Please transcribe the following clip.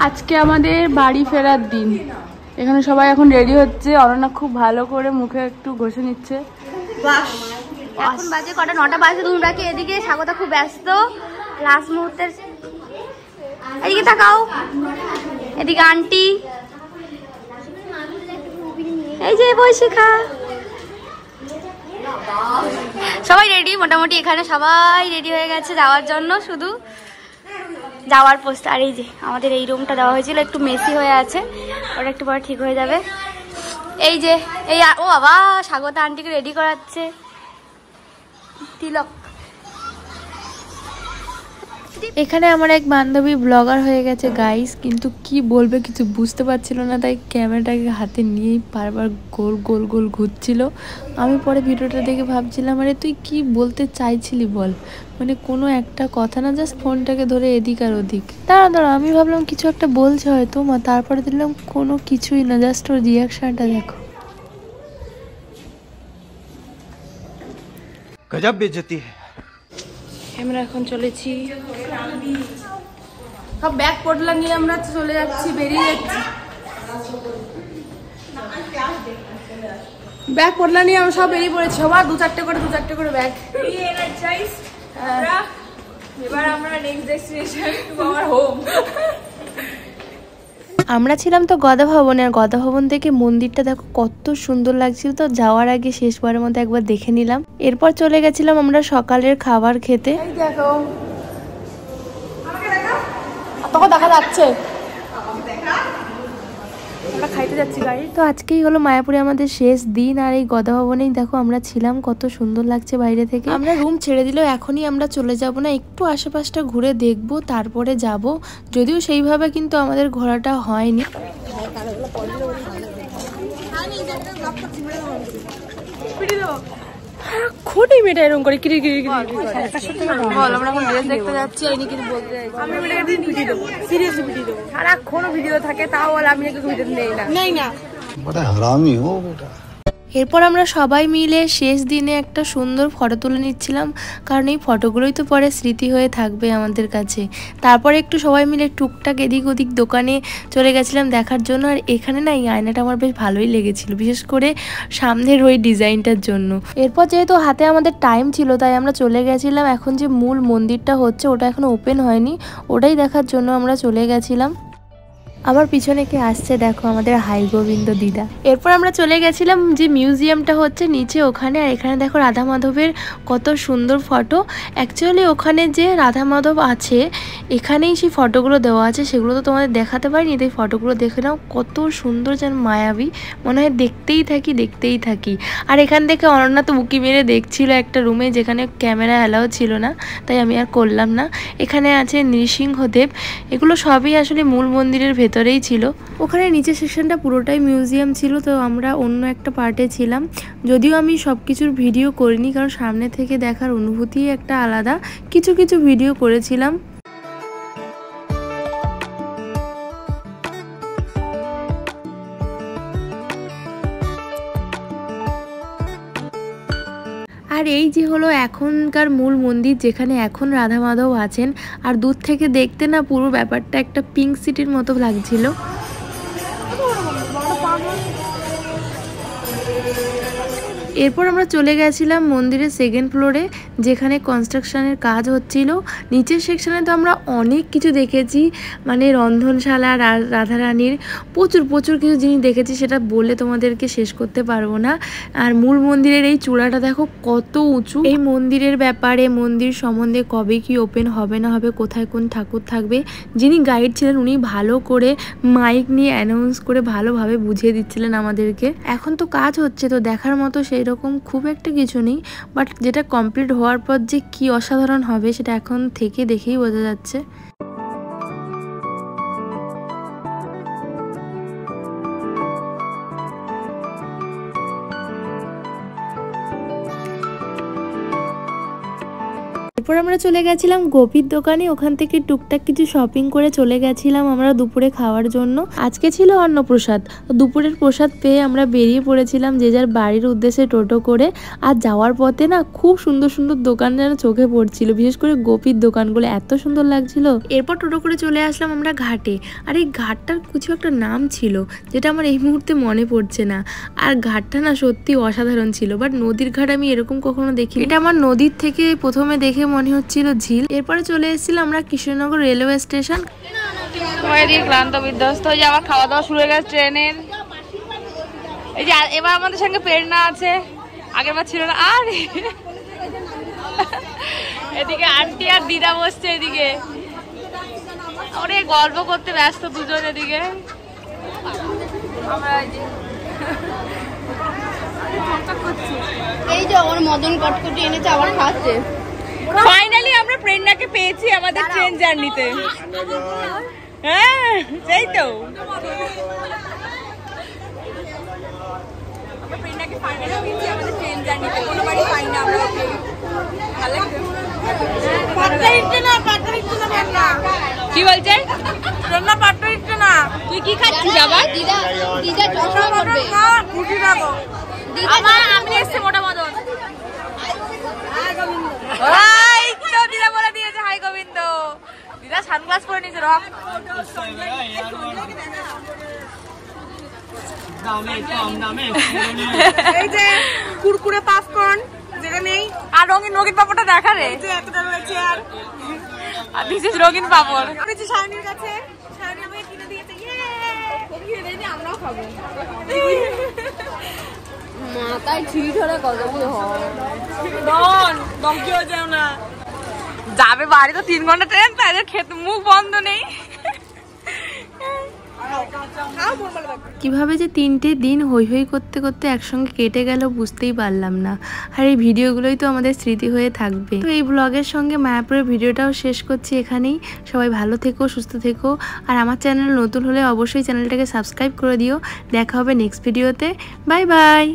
আজকে আমাদের বাড়ি ফেরার দিন। এখানে সবাই এখন রেডি হচ্ছে। অনন্যা খুব ভালো করে মুখে একটু ঘষে নিচ্ছে। এখন বাজে কটা, 9টা বাজে। তোমরা কি এদিকে? স্বাগতা খুব ব্যস্ত লাস্ট মুহূর্তের। এদিকে তাকাও, এদিকে আন্টি, এই যে বৈশিখা, সবাই রেডি মোটামুটি। এখানে সবাই রেডি হয়ে গেছে যাওয়ার জন্য, শুধু যাওয়ার পোস্ট। আর এই যে আমাদের এই রুমটা দেওয়া হয়েছিল, একটু মেসি হয়ে আছে, ওটা একটু পরে ঠিক হয়ে যাবে। এই যে এই, ও বাবা, স্বাগতা আন্টিকে রেডি করাচ্ছে তিলক। এখানে আমার এক বান্ধবী ব্লগার হয়ে গেছে গাইস, কিন্তু কি বলবে কিছু বুঝতে পারছিল না, তাই ক্যামেরাটাকে হাতে নিয়েই বারবার গোল গোল গোল ঘুরছিল। আমি পরে ভিডিওটা দেখে ভাবছিলাম, আরে তুই কি বলতে চাইছিলি বল, মানে কোনো একটা কথা না, জাস্ট ফোনটাকে ধরে এদিক আর ওদিক। দাঁড়া আমি ভাবলাম কিছু একটা বলছে হয়তো মা, তারপরে দিলাম কোনো কিছুই না, জাস্ট ওর রিয়াকশনটা দেখো। গজব বেজতি। আমরা এখন চলেছি, সব ব্যাগ পটলা নিয়ে আমরা চলে যাচ্ছি, বেরিয়ে যাচ্ছি। ব্যাগ পটলা নিয়ে আমরা সব বেরিয়ে পড়েছি, সবার দু চারটে করে ব্যাগ। এবার আমরা next destination to our home. আমরা ছিলাম তো গদা ভবনে, আর গদা ভবন থেকে মন্দিরটা দেখো কত সুন্দর লাগছিল। তো যাওয়ার আগে শেষবারের মতো একবার দেখে নিলাম। এরপর চলে গেছিলাম আমরা সকালের খাবার খেতে। তখন দেখা যাচ্ছে আমরা খাইতে যাচ্ছি গাড়ি। তো আজকেই হলো মায়াপুরে আমাদের শেষ দিন, আর এই গদা ভবনেই দেখো আমরা ছিলাম, কত সুন্দর লাগছে বাইরে থেকে। আমরা রুম ছেড়ে দিলেও এখনই আমরা চলে যাব না, একটু আশেপাশটা ঘুরে দেখব, তারপরে যাব। যদিও সেইভাবে কিন্তু আমাদের ঘোরাটা হয়নি। খুঁটি মেয়েটা এরকম করে কিরি কিরি বল। আমরা এখন ড্রেস দেখতে যাচ্ছি, আমি কিন্তু বলতে চাইছি আমি একদিন ভিডিও দেবো, সিরিয়াসলি ভিডিও দেবো। সারাক্ষণ ভিডিও থাকে, তাও বলে আমি একটু ভিডিও নেই না। বড় হারামি হো বেটা। এরপর আমরা সবাই মিলে শেষ দিনে একটা সুন্দর ফটো তুলে নিচ্ছিলাম, কারণ এই ফটোগুলোই তো পরে স্মৃতি হয়ে থাকবে আমাদের কাছে। তারপরে একটু সবাই মিলে টুকটাক এদিক ওদিক দোকানে চলে গেছিলাম দেখার জন্য। আর এখানে না এই আয়নাটা আমার বেশ ভালোই লেগেছিল, বিশেষ করে সামনের ওই ডিজাইনটার জন্য। এরপর যেহেতু হাতে আমাদের টাইম ছিল, তাই আমরা চলে গেছিলাম, এখন যে মূল মন্দিরটা হচ্ছে ওটা এখনো ওপেন হয়নি, ওটাই দেখার জন্য আমরা চলে গেছিলাম। আমার পিছনে কে আসছে দেখো, আমাদের হাই গোবিন্দ দিদা। এরপর আমরা চলে গেছিলাম যে মিউজিয়ামটা হচ্ছে নিচে, ওখানে। আর এখানে দেখো রাধা মাধবের কত সুন্দর ফটো। অ্যাকচুয়ালি ওখানে যে রাধা মাধব আছে, এখানেই সেই ফটোগুলো দেওয়া আছে, সেগুলো তো তোমাদের দেখাতে পারিনি, তাই ফটোগুলো দেখে নাও, কত সুন্দর যেন মায়াবী, মনে হয় দেখতেই থাকি। আর এখান থেকে অনন্যা তো উকি মেরে দেখছিল একটা রুমে, যেখানে ক্যামেরা অ্যালাউ ছিল না, তাই আমি আর করলাম না। এখানে আছে নৃসিংহদেব, এগুলো সবই আসলে মূল মন্দিরের ভেতরেই ছিল। ওখানে নিচের সেকশনটা পুরোটাই মিউজিয়াম ছিল, তো আমরা অন্য একটা পার্টে ছিলাম। যদিও আমি সব কিছুর ভিডিও করিনি, কারণ সামনে থেকে দেখার অনুভূতি একটা আলাদা। কিছু ভিডিও করেছিলাম। আর এই যে হলো এখনকার মূল মন্দির, যেখানে এখন রাধা মাধব আছেন। আর দূর থেকে দেখতে না পুরো ব্যাপারটা একটা পিঙ্ক সিটির মতো লাগছিল। এরপর আমরা চলে গেছিলাম মন্দিরের সেকেন্ড ফ্লোরে, যেখানে কনস্ট্রাকশনের কাজ হচ্ছিল। নিচের সেকশনে তো আমরা অনেক কিছু দেখেছি, মানে রন্ধনশালা, রাধারানীর প্রচুর কিছু জিনিস দেখেছি, সেটা বলে তোমাদেরকে শেষ করতে পারবো না। আর মূল মন্দিরের এই চূড়াটা দেখো কত উঁচু। এই মন্দিরের ব্যাপারে, মন্দির সম্বন্ধে কবে কি ওপেন হবে না হবে, কোথায় কোন ঠাকুর থাকবে, যিনি গাইড ছিলেন উনি ভালো করে মাইক নিয়ে অ্যানাউন্স করে ভালোভাবে বুঝিয়ে দিচ্ছিলেন আমাদেরকে। এখন তো কাজ হচ্ছে, তো দেখার মতো সেই রকম খুব একটা কিছু নেই, বাট যেটা কমপ্লিট হওয়ার পর যে কি অসাধারণ হবে সেটা এখন থেকে দেখেই বোঝা যাচ্ছে। এরপর আমরা চলে গেছিলাম গোপীর দোকানে, ওখান থেকে টুকটাক কিছু শপিং করে চলে গেছিলাম আমরা দুপুরে খাওয়ার জন্য। আজকে ছিল অন্নপ্রসাদ, দুপুরের প্রসাদ পেয়ে আমরা বেরিয়ে পড়েছিলাম যে যার বাড়ির উদ্দেশ্যে টোটো করে। আর যাওয়ার পথে না খুব সুন্দর সুন্দর দোকান যেন চোখে পড়ছিল, বিশেষ করে গোপীর দোকানগুলো এত সুন্দর লাগছিল। এরপর টোটো করে চলে আসলাম আমরা ঘাটে। আর এই ঘাটটার কিছু একটা নাম ছিল যেটা আমার এই মুহূর্তে মনে পড়ছে না। আর ঘাটটা না সত্যি অসাধারণ ছিল, বাট নদীর ঘাট আমি এরকম কখনো দেখিনি। এটা আমার নদীর থেকে প্রথমে দেখে মনে হচ্ছিল ঝিল। এরপরে চলে এসেছিলাম আমরা কৃষ্ণনগর রেলওয়ে স্টেশন। ক্লান্ত বিধ্বস্ত হয়ে আবার খাওয়া দাওয়া শুরু হয়ে গেছে ট্রেনের। এই যে এবার আমাদের সঙ্গে প্রেরণা আছে, আগের বার ছিল না। আর এদিকে আন্টি আর দিদা বসছে, এদিকে অনেক গল্প করতে ব্যস্ত দুজন। এদিকে এই যে আমার মদন কটকটি এনেছে, আবার খাচ্ছে। ফাইনালি আমরা প্রেরণাকে পেয়েছি আমাদের ট্রেন জার্নিতে। হ্যাঁ সেই তো, প্রেরণাকে ফাইনালি পেয়েছি আমাদের ট্রেন জার্নিতে, কোনোবারই পাই না আমরা। কি বলছে প্রেরণা? পাট্টা দিচ্ছে না। তুই কি খাচ্ছিস আবার? দিদা দিদা চশমা পরবে। আমি এসছি মোটা মদন। দিদা বলে দিয়েছে হাই গোবিন্দ। দিদা সানগ্লাস পরে নিয়েছে। রক এই যে কুরকুরে পাপকর্ন যেটা নেই, আর রঙিন রঙিন পাপড়টা দেখা রে, এতটা রয়েছে। আর দিস ইজ রঙিন পাপড়। আমি যে শাওনির কাছে, শাওনি আমাকে কিনে দিয়েছে। ইয়ে আমরাও খাবো। মাথায় ছিঁড়ি ধরে কতগুলো হয়। দম কি হয়ে যাও না, যাবে বাড়ি তো 3 ঘন্টা ট্রেন, তাই খেতে মুখ বন্ধ নেই। কিভাবে যে 3টে দিন হই হই করতে করতে একসঙ্গে কেটে গেল বুঝতেই পারলাম না। আর এই ভিডিওগুলোই তো আমাদের স্মৃতি হয়ে থাকবে। তো এই ব্লগের সঙ্গে মায়াপুরের ভিডিওটাও শেষ করছি এখানেই। সবাই ভালো থেকো, সুস্থ থেকো। আর আমার চ্যানেল নতুন হলে অবশ্যই চ্যানেলটাকে সাবস্ক্রাইব করে দিও। দেখা হবে নেক্সট ভিডিওতে। Bye bye.